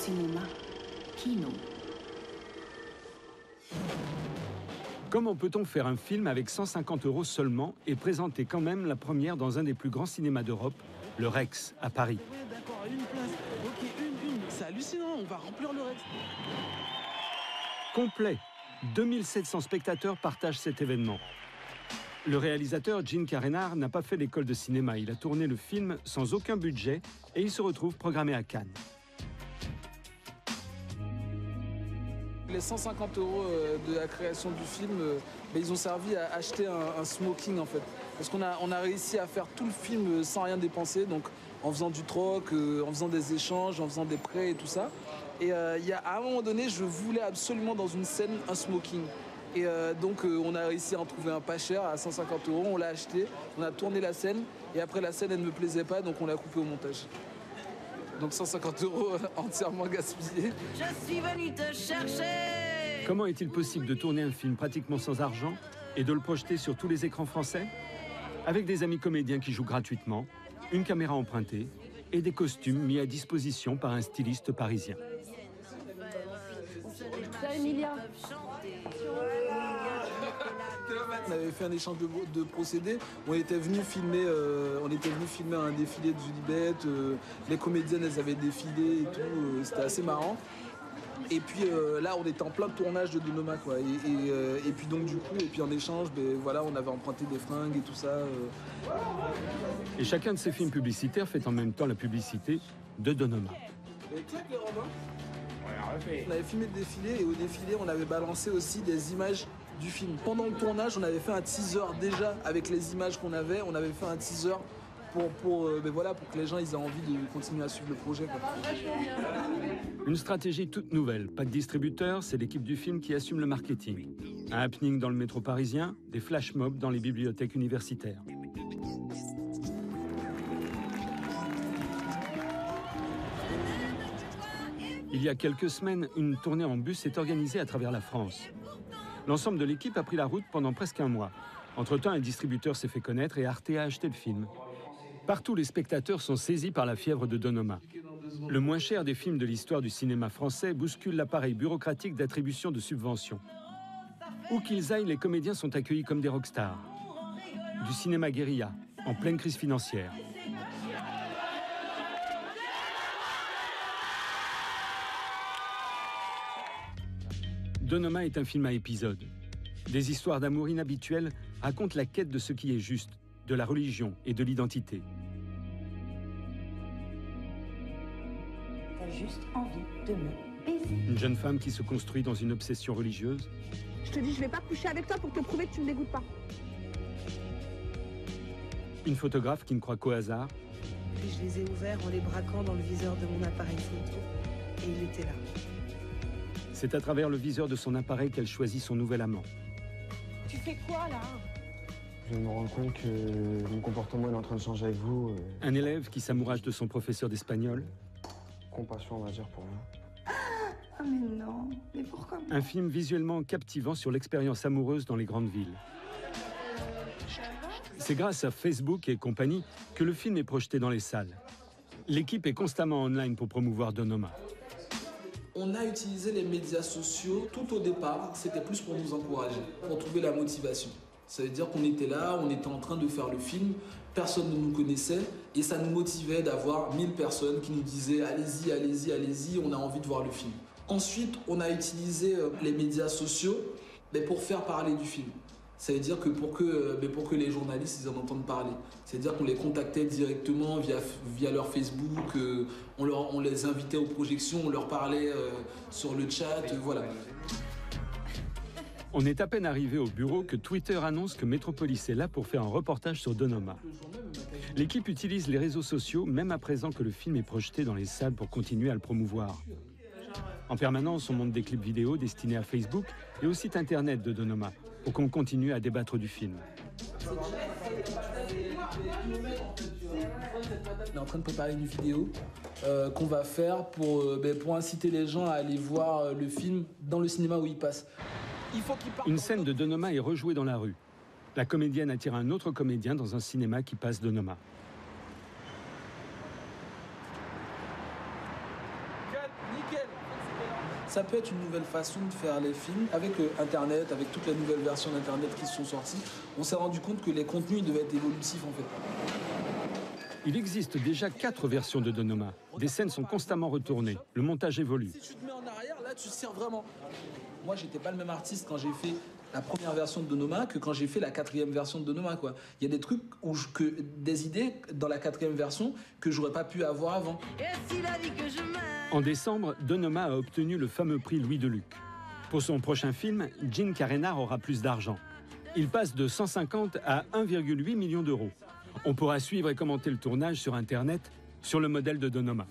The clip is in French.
cinéma, Kino. Comment peut-on faire un film avec 150 € seulement et présenter quand même la première dans un des plus grands cinémas d'Europe, le Rex, à Paris? Ouais, d'accord, une place. Ok, une. C'est hallucinant, on va remplir le Rex. Complet. 2700 spectateurs partagent cet événement. Le réalisateur Gene Carénard n'a pas fait l'école de cinéma. Il a tourné le film sans aucun budget et il se retrouve programmé à Cannes. Les 150 € de la création du film, ils ont servi à acheter un smoking en fait. Parce qu'on a réussi à faire tout le film sans rien dépenser, donc en faisant du troc, en faisant des échanges, en faisant des prêts et tout ça. Et à un moment donné, je voulais absolument dans une scène un smoking. Et donc on a réussi à en trouver un pas cher à 150 €, on l'a acheté, on a tourné la scène et après la scène elle ne me plaisait pas donc on l'a coupé au montage. Donc 150 € entièrement gaspillés. Je suis venu te chercher. Comment est-il possible de tourner un film pratiquement sans argent et de le projeter sur tous les écrans français? Avec des amis comédiens qui jouent gratuitement, une caméra empruntée et des costumes mis à disposition par un styliste parisien. C'est Emilia. On avait fait un échange de procédés. On était venu filmer un défilé de Julibet. Les comédiennes, elles avaient défilé et tout. C'était assez marrant. Et puis là, on était en plein tournage de Donoma, quoi. Et puis donc du coup, en échange, voilà, on avait emprunté des fringues et tout ça. Et chacun de ces films publicitaires fait en même temps la publicité de Donoma. On avait filmé le défilé et au défilé, on avait balancé aussi des images du film. Pendant le tournage, on avait fait un teaser déjà avec les images qu'on avait. On avait fait un teaser pour que les gens ils aient envie de continuer à suivre le projet, quoi. Une stratégie toute nouvelle. Pas de distributeur, c'est l'équipe du film qui assume le marketing. Un happening dans le métro parisien, des flash mobs dans les bibliothèques universitaires. Il y a quelques semaines, une tournée en bus est organisée à travers la France. L'ensemble de l'équipe a pris la route pendant presque un mois. Entre-temps, un distributeur s'est fait connaître et Arte a acheté le film. Partout, les spectateurs sont saisis par la fièvre de Donoma. Le moins cher des films de l'histoire du cinéma français bouscule l'appareil bureaucratique d'attribution de subventions. Où qu'ils aillent, les comédiens sont accueillis comme des rockstars. Du cinéma guérilla, en pleine crise financière. Donoma est un film à épisodes. Des histoires d'amour inhabituelles racontent la quête de ce qui est juste, de la religion et de l'identité. T'as juste envie de me baiser. Une jeune femme qui se construit dans une obsession religieuse. Je te dis, je vais pas coucher avec toi pour te prouver que tu me dégoûtes pas. Une photographe qui ne croit qu'au hasard. Puis je les ai ouverts en les braquant dans le viseur de mon appareil photo. Et il était là. C'est à travers le viseur de son appareil qu'elle choisit son nouvel amant. Tu fais quoi là? Je me rends compte que mon comportement est en train de changer avec vous. Un élève qui s'amourage de son professeur d'espagnol. Compassion, on va dire, pour moi. Ah mais non, mais pourquoi? Un film visuellement captivant sur l'expérience amoureuse dans les grandes villes. C'est grâce à Facebook et compagnie que le film est projeté dans les salles. L'équipe est constamment online pour promouvoir Donoma. On a utilisé les médias sociaux tout au départ, c'était plus pour nous encourager, pour trouver la motivation. Ça veut dire qu'on était là, on était en train de faire le film, personne ne nous connaissait et ça nous motivait d'avoir 1000 personnes qui nous disaient allez-y, allez-y, allez-y, on a envie de voir le film. Ensuite, on a utilisé les médias sociaux pour faire parler du film. Ça veut dire que pour que les journalistes ils en entendent parler. C'est-à-dire qu'on les contactait directement via leur Facebook, on les invitait aux projections, on leur parlait sur le chat, voilà. On est à peine arrivé au bureau que Twitter annonce que Metropolis est là pour faire un reportage sur Donoma. L'équipe utilise les réseaux sociaux, même à présent que le film est projeté dans les salles pour continuer à le promouvoir. En permanence, on monte des clips vidéo destinés à Facebook et au site internet de Donoma, pour qu'on continue à débattre du film. On est en train de préparer une vidéo qu'on va faire pour inciter les gens à aller voir le film dans le cinéma où il passe. Une scène de Donoma est rejouée dans la rue. La comédienne attire un autre comédien dans un cinéma qui passe Donoma. Nickel. Ça peut être une nouvelle façon de faire les films. Avec Internet, avec toutes les nouvelles versions d'Internet qui sont sorties, on s'est rendu compte que les contenus devaient être évolutifs en fait. Il existe déjà 4 versions de Donoma. Des scènes sont constamment retournées. Le montage évolue. Si tu te mets en arrière, là tu sers vraiment. Moi, j'étais pas le même artiste quand j'ai fait la première version de Donoma que quand j'ai fait la 4e version de Donoma, quoi. Il y a des trucs des idées dans la 4e version que j'aurais pas pu avoir avant. En décembre, Donoma a obtenu le fameux prix Louis Deluc. Pour son prochain film, Gene Karenar aura plus d'argent. Il passe de 150 à 1,8 million d'euros. On pourra suivre et commenter le tournage sur Internet sur le modèle de Donoma.